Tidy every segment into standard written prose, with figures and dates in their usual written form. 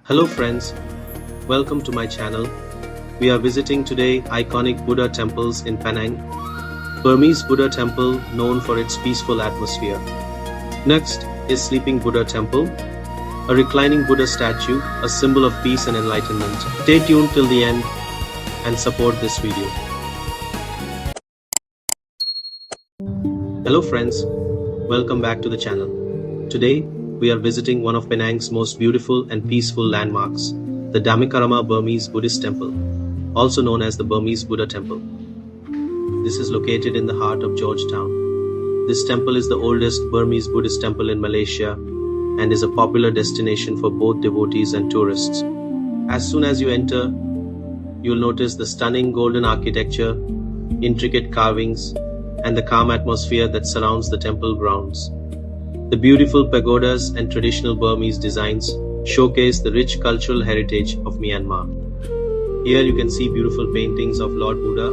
Hello friends, welcome to my channel. We are visiting today iconic Buddha temples in Penang. Burmese Buddha Temple known for its peaceful atmosphere. Next is Sleeping Buddha Temple, a reclining Buddha statue, a symbol of peace and enlightenment. Stay tuned till the end and support this video. Hello friends, welcome back to the channel. Today, we are visiting one of Penang's most beautiful and peaceful landmarks, the Dhammikarama Burmese Buddhist Temple, also known as the Burmese Buddha Temple. This is located in the heart of Georgetown. This temple is the oldest Burmese Buddhist temple in Malaysia and is a popular destination for both devotees and tourists. As soon as you enter, you'll notice the stunning golden architecture, intricate carvings, and the calm atmosphere that surrounds the temple grounds. The beautiful pagodas and traditional Burmese designs showcase the rich cultural heritage of Myanmar. Here you can see beautiful paintings of Lord Buddha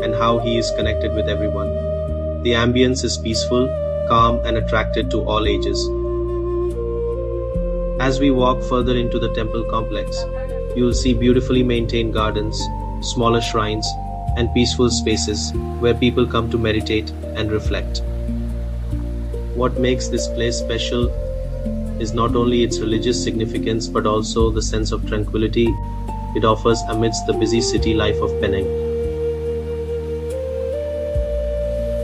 and how he is connected with everyone. The ambience is peaceful, calm, and attracted to all ages. As we walk further into the temple complex, you will see beautifully maintained gardens, smaller shrines, and peaceful spaces where people come to meditate and reflect. What makes this place special is not only its religious significance but also the sense of tranquility it offers amidst the busy city life of Penang.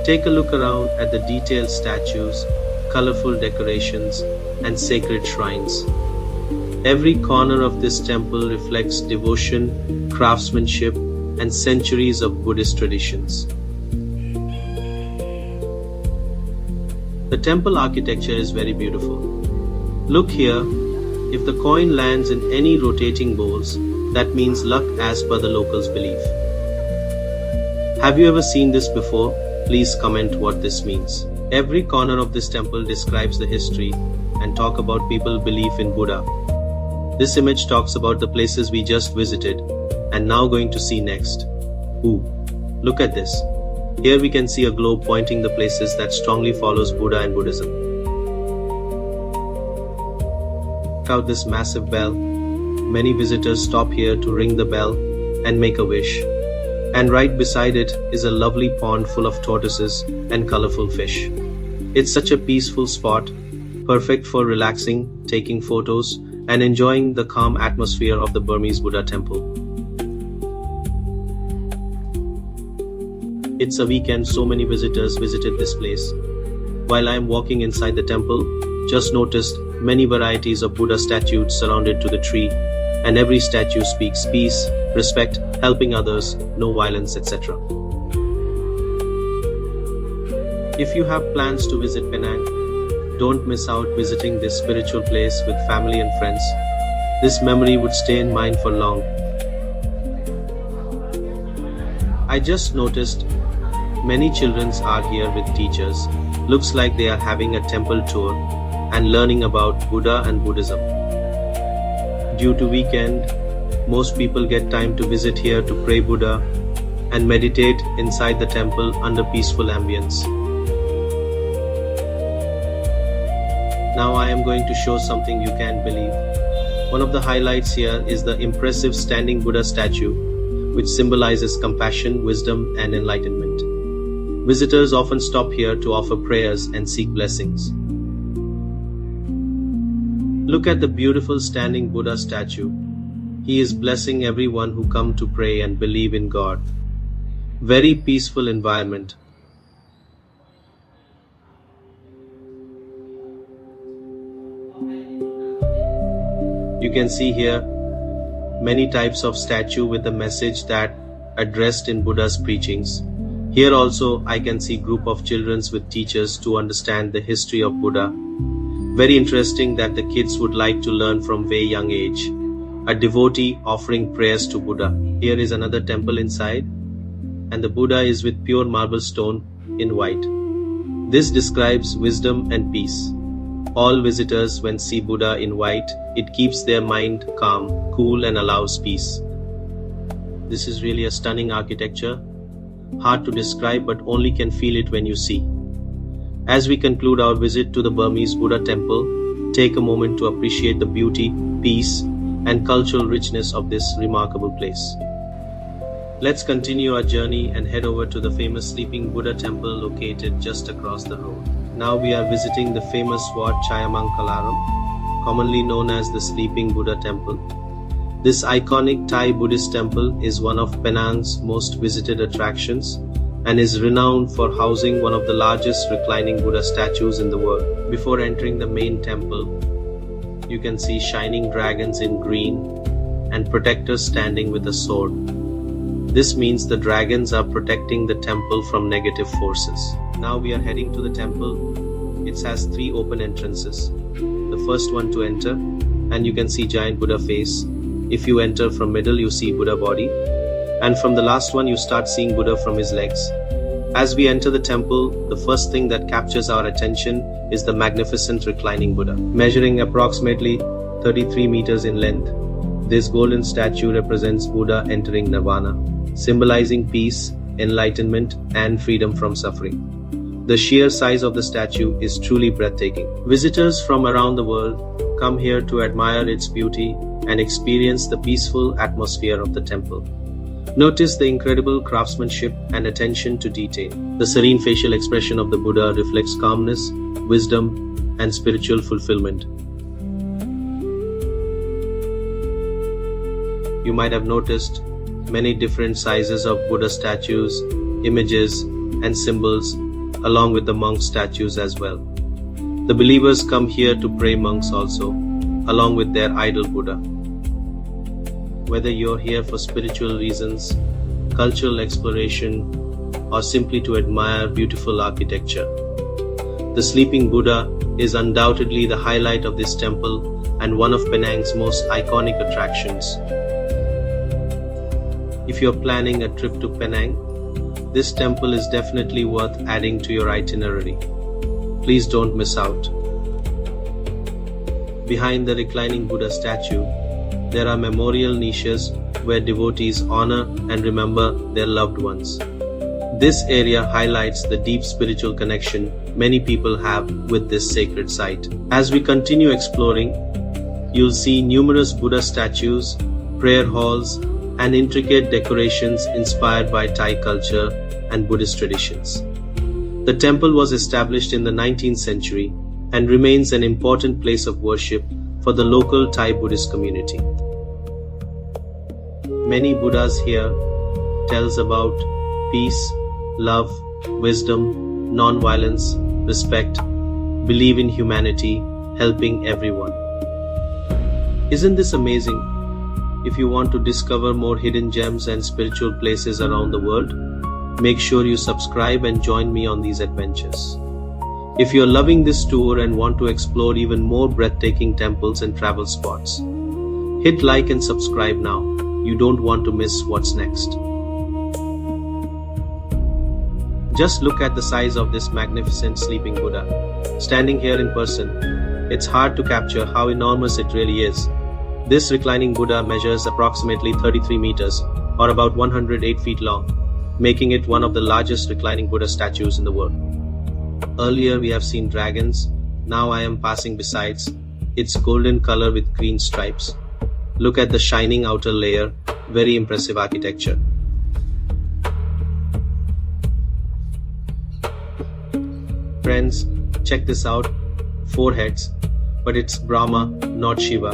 Take a look around at the detailed statues, colorful decorations, and sacred shrines. Every corner of this temple reflects devotion, craftsmanship, and centuries of Buddhist traditions. The temple architecture is very beautiful. Look here, if the coin lands in any rotating bowls, that means luck as per the locals' belief. Have you ever seen this before? Please comment what this means. Every corner of this temple describes the history and talk about people's belief in Buddha. This image talks about the places we just visited and now going to see next. Ooh, look at this. Here we can see a globe pointing the places that strongly follows Buddha and Buddhism. Check out this massive bell. Many visitors stop here to ring the bell and make a wish. And right beside it is a lovely pond full of tortoises and colorful fish. It's such a peaceful spot, perfect for relaxing, taking photos, and enjoying the calm atmosphere of the Burmese Buddha Temple. It's a weekend, so many visitors visited this place. While I am walking inside the temple, just noticed many varieties of Buddha statues surrounded to the tree, and every statue speaks peace, respect, helping others, no violence, etc. If you have plans to visit Penang, don't miss out visiting this spiritual place with family and friends. This memory would stay in mind for long. I just noticed many children are here with teachers. Looks like they are having a temple tour and learning about Buddha and Buddhism. Due to weekend, most people get time to visit here to pray Buddha and meditate inside the temple under peaceful ambience. Now I am going to show something you can't believe. One of the highlights here is the impressive standing Buddha statue, which symbolizes compassion, wisdom, and enlightenment. Visitors often stop here to offer prayers and seek blessings. Look at the beautiful standing Buddha statue. He is blessing everyone who come to pray and believe in God. Very peaceful environment. You can see here many types of statue with a message that addressed in Buddha's preachings. Here also I can see group of children with teachers to understand the history of Buddha. Very interesting that the kids would like to learn from very young age. A devotee offering prayers to Buddha. Here is another temple inside, and the Buddha is with pure marble stone in white. This describes wisdom and peace. All visitors when see Buddha in white, it keeps their mind calm, cool, and allows peace. This is really a stunning architecture. Hard to describe, but only can feel it when you see. As we conclude our visit to the Burmese Buddha Temple, take a moment to appreciate the beauty, peace, and cultural richness of this remarkable place. Let's continue our journey and head over to the famous Sleeping Buddha Temple located just across the road. Now we are visiting the famous Wat Chayamangkalaram, commonly known as the Sleeping Buddha Temple. This iconic Thai Buddhist temple is one of Penang's most visited attractions and is renowned for housing one of the largest reclining Buddha statues in the world. Before entering the main temple, you can see shining dragons in green and protectors standing with a sword. This means the dragons are protecting the temple from negative forces. Now we are heading to the temple. It has 3 open entrances. The first one to enter, and you can see giant Buddha face. If you enter from middle, you see Buddha body. And from the last one, you start seeing Buddha from his legs. As we enter the temple, the first thing that captures our attention is the magnificent reclining Buddha. Measuring approximately 33 meters in length, this golden statue represents Buddha entering nirvana, symbolizing peace, enlightenment, and freedom from suffering. The sheer size of the statue is truly breathtaking. Visitors from around the world come here to admire its beauty and experience the peaceful atmosphere of the temple. Notice the incredible craftsmanship and attention to detail. The serene facial expression of the Buddha reflects calmness, wisdom, and spiritual fulfillment. You might have noticed many different sizes of Buddha statues, images, and symbols, along with the monk statues as well. The believers come here to pray, monks also, along with their idol Buddha. Whether you're here for spiritual reasons, cultural exploration, or simply to admire beautiful architecture, the Sleeping Buddha is undoubtedly the highlight of this temple and one of Penang's most iconic attractions. If you're planning a trip to Penang, this temple is definitely worth adding to your itinerary. Please don't miss out. Behind the reclining Buddha statue, there are memorial niches where devotees honor and remember their loved ones. This area highlights the deep spiritual connection many people have with this sacred site. As we continue exploring, you'll see numerous Buddha statues, prayer halls, and intricate decorations inspired by Thai culture and Buddhist traditions. The temple was established in the 19th century and remains an important place of worship for the local Thai Buddhist community. Many Buddhas here tells about peace, love, wisdom, non-violence, respect, believe in humanity, helping everyone. Isn't this amazing? If you want to discover more hidden gems and spiritual places around the world, make sure you subscribe and join me on these adventures. If you're loving this tour and want to explore even more breathtaking temples and travel spots, hit like and subscribe now. You don't want to miss what's next. Just look at the size of this magnificent Sleeping Buddha. Standing here in person, it's hard to capture how enormous it really is. This reclining Buddha measures approximately 33 meters, or about 108 feet long, making it one of the largest reclining Buddha statues in the world. Earlier we have seen dragons, now I am passing beside its golden color with green stripes. Look at the shining outer layer, very impressive architecture. Friends, check this out, 4 heads, but it's Brahma, not Shiva.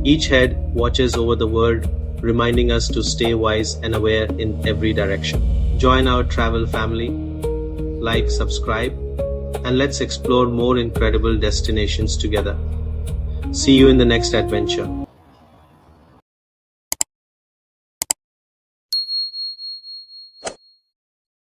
Each head watches over the world, reminding us to stay wise and aware in every direction. Join our travel family, like, subscribe, and let's explore more incredible destinations together. See you in the next adventure.